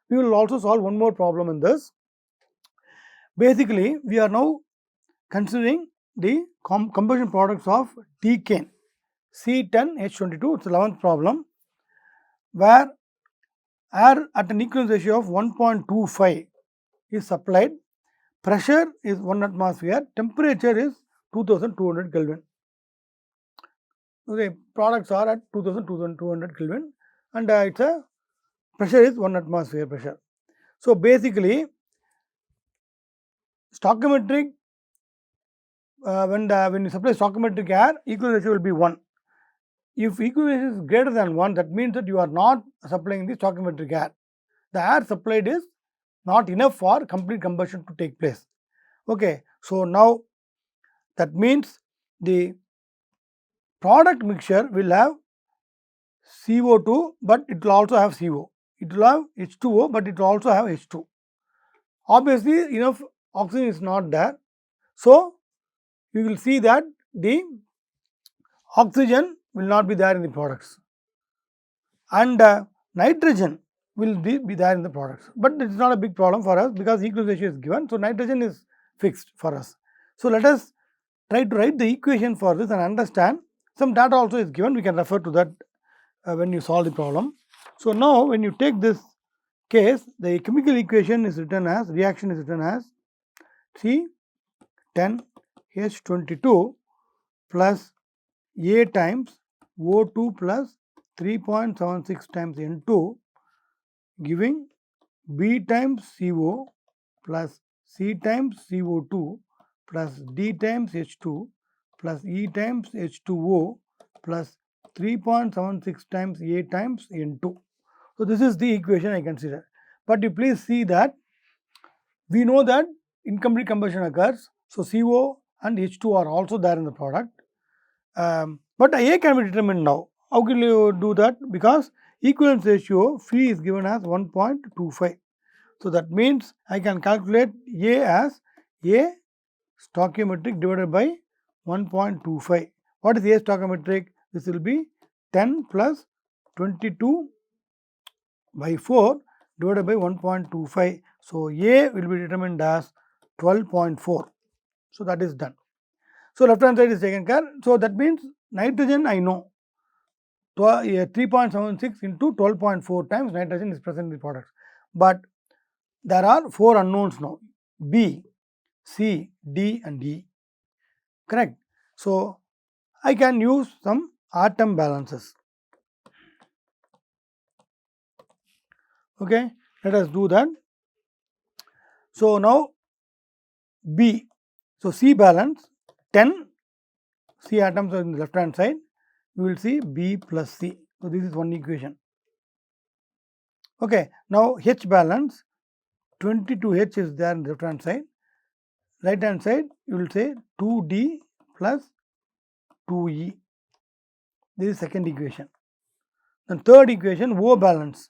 We will also solve one more problem in this. Basically, we are now considering the combustion products of decane C10H22. It's the 11th problem, where air at an equilibrium ratio of 1.25 is supplied. Pressure is 1 atmosphere. Temperature is 2200 Kelvin. Okay, products are at 2200 Kelvin, and it's a pressure is 1 atmosphere pressure. So basically, stoichiometric when you supply stoichiometric air, equilibrium ratio will be 1. If equilibrium is greater than 1, that means that you are not supplying the stoichiometric air. The air supplied is not enough for complete combustion to take place. Okay, so now that means the product mixture will have CO2, but it will also have CO. It will have H2O, but it will also have H2. Obviously, enough oxygen is not there. So, you will see that the oxygen will not be there in the products, and nitrogen will be there in the products. But it is not a big problem for us because equilibrium ratio is given. So, nitrogen is fixed for us. So, let us try to write the equation for this and understand. Some data also is given. We can refer to that when you solve the problem. So, now when you take this case, the chemical equation is written as, reaction is written as C10H22 plus A times O2 plus 3.76 times N2 giving B times CO plus C times CO2 plus D times H2 plus E times H2O plus 3.76 times A times N2. So, this is the equation I consider. But you please see that we know that incomplete combustion occurs. So, CO and H2 are also there in the product. But A can be determined now. How can you do that? Because equivalence ratio phi is given as 1.25. So, that means I can calculate A as A stoichiometric divided by 1.25. What is A stoichiometric? This will be 10 plus 22 by 4 divided by 1.25. So, A will be determined as 12.4. So, that is done. So, left hand side is taken care. So, that means nitrogen I know 3.76 into 12.4 times nitrogen is present in the products. But there are 4 unknowns now: B, C, D and E. Correct. So, I can use some atom balances. Okay, let us do that. So, now B. So, C balance 10 C atoms are in the left hand side. You will see B plus C. So, this is one equation. Okay, now H balance 22H is there in the left hand side. Right hand side you will say 2D plus 2E. This is second equation. Then third equation O balance,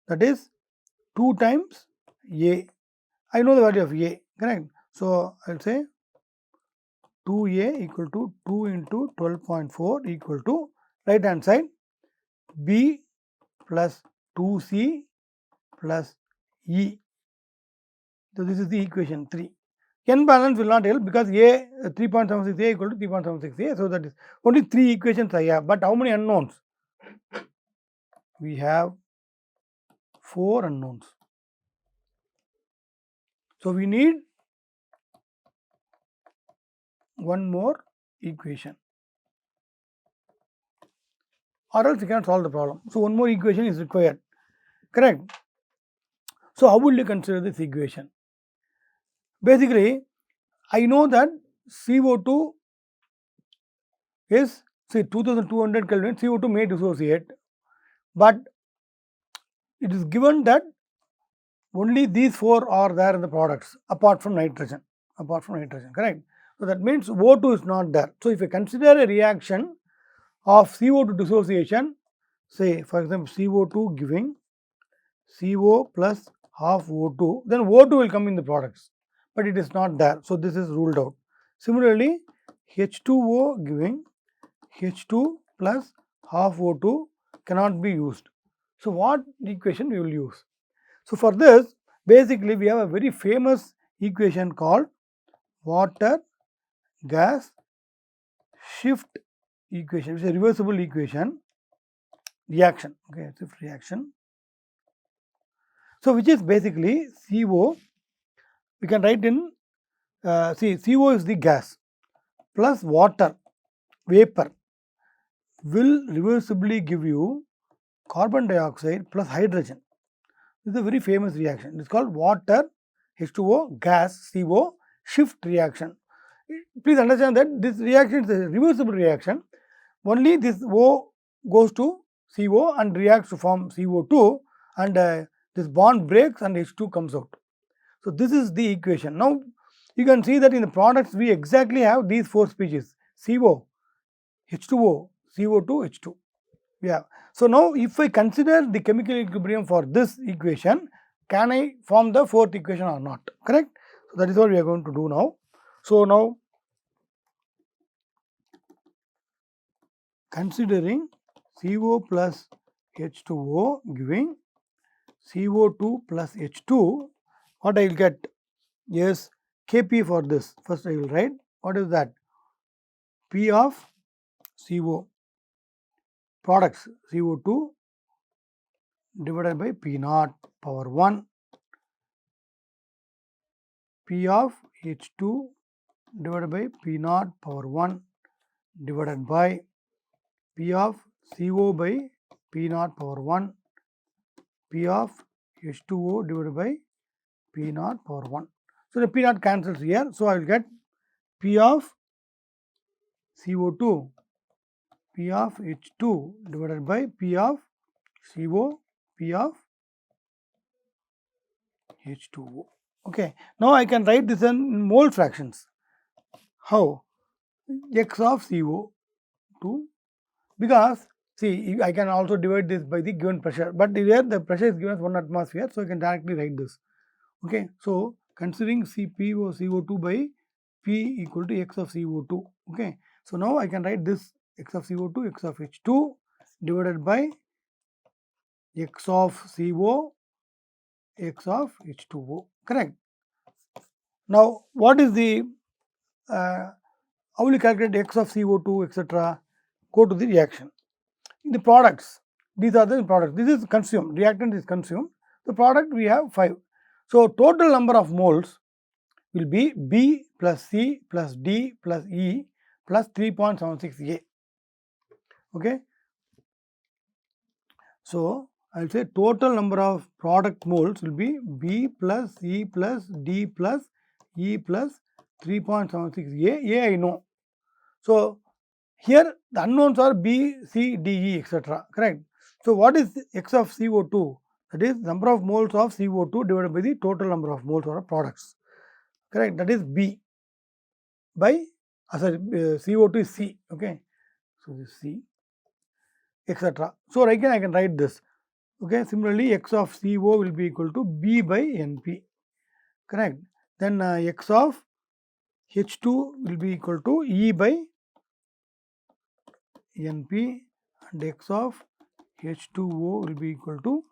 that is 2 times A. I know the value of A, correct. So, I will say 2A equal to 2 into 12.4 equal to right hand side B plus 2C plus E. So, this is the equation 3. N balance will not help because A 3.76 A equal to 3.76 A. So, that is only 3 equations I have. But how many unknowns? We have 4 unknowns. So, we need one more equation, or else you cannot solve the problem. So, one more equation is required, correct. So, how will you consider this equation? Basically, I know that CO2 is, say, 2200 Kelvin. CO2 may dissociate, but it is given that only these 4 are there in the products apart from nitrogen, correct. So, that means O2 is not there. So, if you consider a reaction of CO2 dissociation, say for example CO2 giving CO plus half O2, then O2 will come in the products, but it is not there. So, this is ruled out. Similarly, H2O giving H2 plus half O2 cannot be used. So, what equation we will use? So for this, basically we have a very famous equation called water gas shift equation. It's a reversible equation reaction. Okay, shift reaction. So which is basically CO. We can write in see, CO is the gas plus water vapor will reversibly give you carbon dioxide plus hydrogen. This is a very famous reaction. It is called water H2O gas CO shift reaction. Please understand that this reaction is a reversible reaction. Only this O goes to CO and reacts to form CO2, and this bond breaks and H2 comes out. So this is the equation. Now you can see that in the products we exactly have these four species: CO, H2O, CO2, H2. Yeah. So now if I consider the chemical equilibrium for this equation, can I form the fourth equation or not? Correct? So that is what we are going to do now. So now considering CO plus H2O giving CO2 plus H2, what I will get is Kp for this. First I will write what is that? P of CO products CO2 divided by P naught power 1, P of H2 divided by P naught power 1 divided by P of CO by P naught power 1, P of H2O divided by P naught power 1. So the P naught cancels here. So I will get P of CO2, P of H2 divided by P of CO, P of H2O. Okay. Now I can write this in mole fractions. How? X of CO2, because see, I can also divide this by the given pressure, but here the pressure is given as 1 atmosphere, so I can directly write this. Okay. So considering CPO CO2 by P equal to X of CO2. Okay. So now I can write this X of CO2, X of H2 divided by X of CO, X of H2O. Correct. Now what is the how will you calculate X of CO2, etc.? Go to the reaction. In the products, these are the products. This is consumed, reactant is consumed. The product we have 5. So total number of moles will be B plus C plus D plus E plus 3.76 A. Okay. So I will say total number of product moles will be B plus C plus D plus E plus 3.76 A. A I know. So here the unknowns are B, C, D, E, etc. Correct. So what is X of CO2? That is number of moles of CO2 divided by the total number of moles of products. Correct. That is B by CO2 is C. Okay. So this C, etc. So again I can write this. Okay. Similarly, X of CO will be equal to B by NP. Correct. Then X of H2 will be equal to E by NP, and X of H2O will be equal to,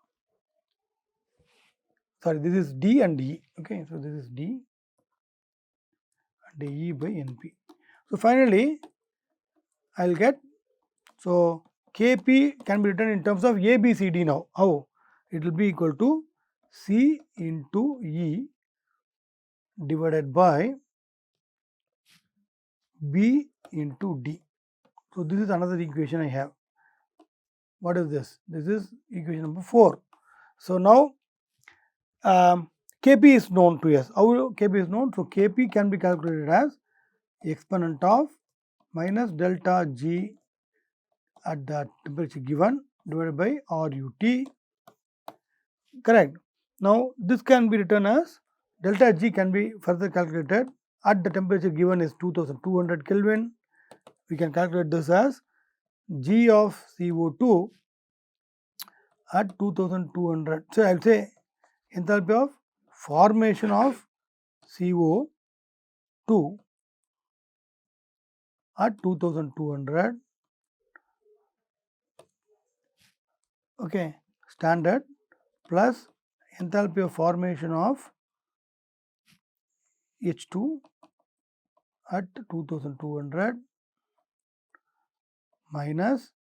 sorry, this is D and E. Okay, so this is D and E by NP. So finally, I will get, so Kp can be written in terms of ABCD now. How? It will be equal to C into E divided by B into D. So this is another equation I have. What is this? This is equation number 4. So now Kp is known to us. How Kp is known? So Kp can be calculated as exponent of minus delta G at the temperature given divided by RUT. Correct. Now this can be written as delta G can be further calculated at the temperature given is 2200 Kelvin. We can calculate this as G of CO2 at 2200. So I will say enthalpy of formation of CO2 at 2200, okay, standard plus enthalpy of formation of H2 at 2200 minus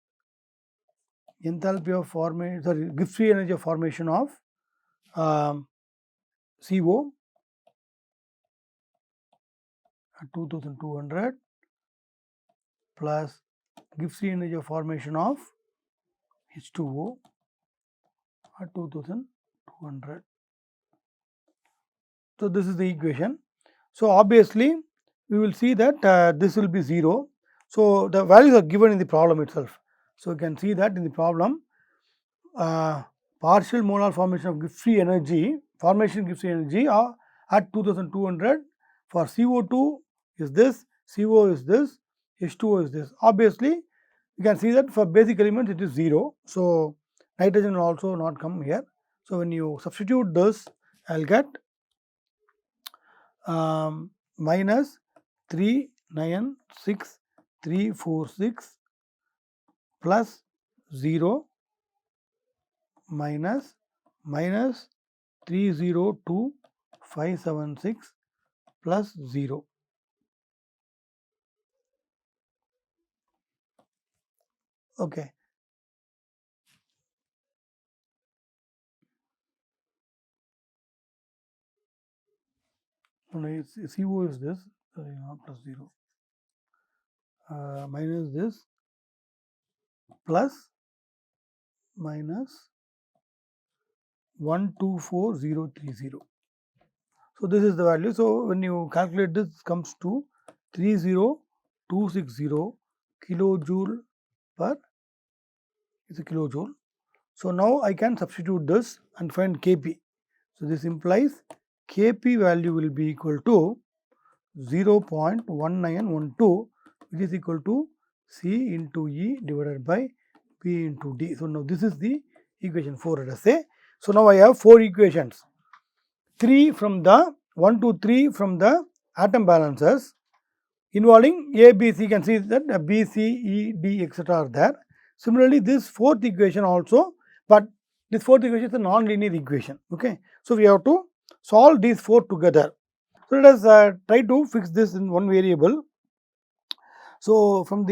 enthalpy of formation, sorry, Gibbs free energy of formation of CO at 2200 plus Gibbs free energy of formation of H2O at 2200. So this is the equation. So obviously we will see that this will be 0. So the values are given in the problem itself. So you can see that in the problem, partial molar formation of Gibbs free energy, Gibbs free energy at 2200 for CO2 is this, CO is this, H2O is this. Obviously you can see that for basic elements it is 0. So nitrogen will also not come here. So when you substitute this, I will get minus 396,346 plus 0 minus 302,576 plus 0. Okay. No, CO is this, sorry, not plus 0, minus this plus minus 124030. So this is the value. So when you calculate this, comes to 30260 kilojoule per, it's a kilojoule. So now I can substitute this and find Kp. So this implies Kp value will be equal to 0.1912, which is equal to C into E divided by P into D. So now this is the equation 4, let us say. So now I have 4 equations, 3 from the 1 to 3 from the atom balances involving A, B, C. You can see that B, C, E, D, etc. are there. Similarly, this 4th equation also, but this 4th equation is a non-linear equation. Okay, so we have to solve these 4 together. So let us try to fix this in one variable. So from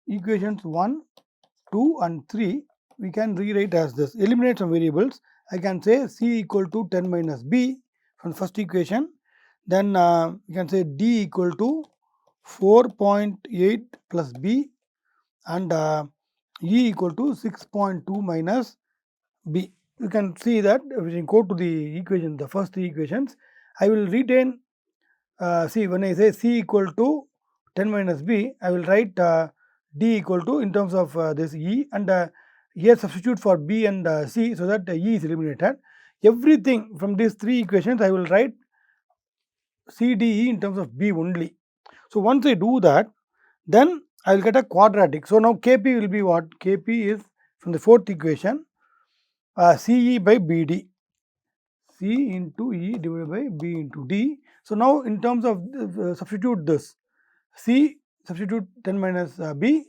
equations 1, 2 and 3, we can rewrite as this. Eliminate some variables. I can say C equal to 10 minus B from the first equation. Then you can say D equal to 4.8 plus B and E equal to 6.2 minus B. You can see that if you go to the equation, the first 3 equations, I will retain, see, when I say C equal to 10 minus B, I will write D equal to, in terms of this E, and here substitute for B and C, so that E is eliminated. Everything from these 3 equations I will write C, D, E in terms of B only. So once I do that, then I will get a quadratic. So now Kp will be what? Kp is from the 4th equation, Ce by Bd. C into E divided by B into D. So now in terms of substitute this, C substitute 10 minus B,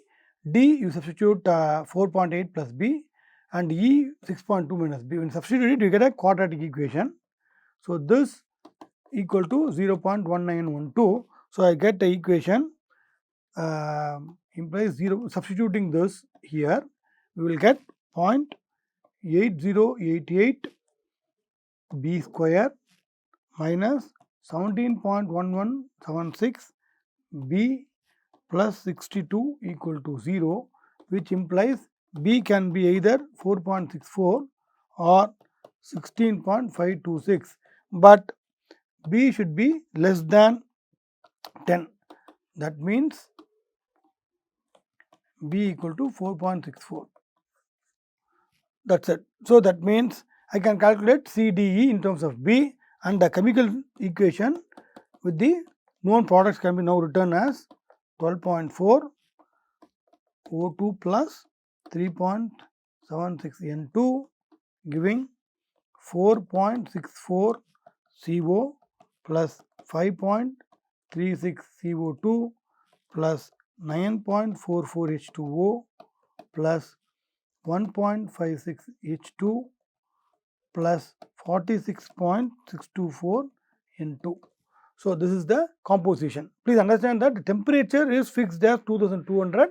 D you substitute 4.8 plus B, and E 6.2 minus B. When you substitute it, you get a quadratic equation. So this equal to 0.1912. So I get the equation implies 0. Substituting this here, we will get 0.8088 B square minus 17.1176 B plus 62 equal to 0, which implies B can be either 4.64 or 16.526, but B should be less than 10. That means B equal to 4.64. That's it. So that means I can calculate CDE in terms of B, and the chemical equation with the known products can be now written as 12.4 O2 plus 3.76 N2 giving 4.64 CO plus 5.36 CO2 plus 9.44 H2O plus 1.56 H2 plus 46.624 N2. So, this is the composition. Please understand that the temperature is fixed as 2200.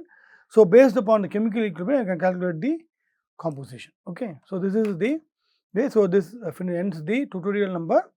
So, based upon the chemical equilibrium, I can calculate the composition. Okay. So, this is the way. So, this ends the tutorial number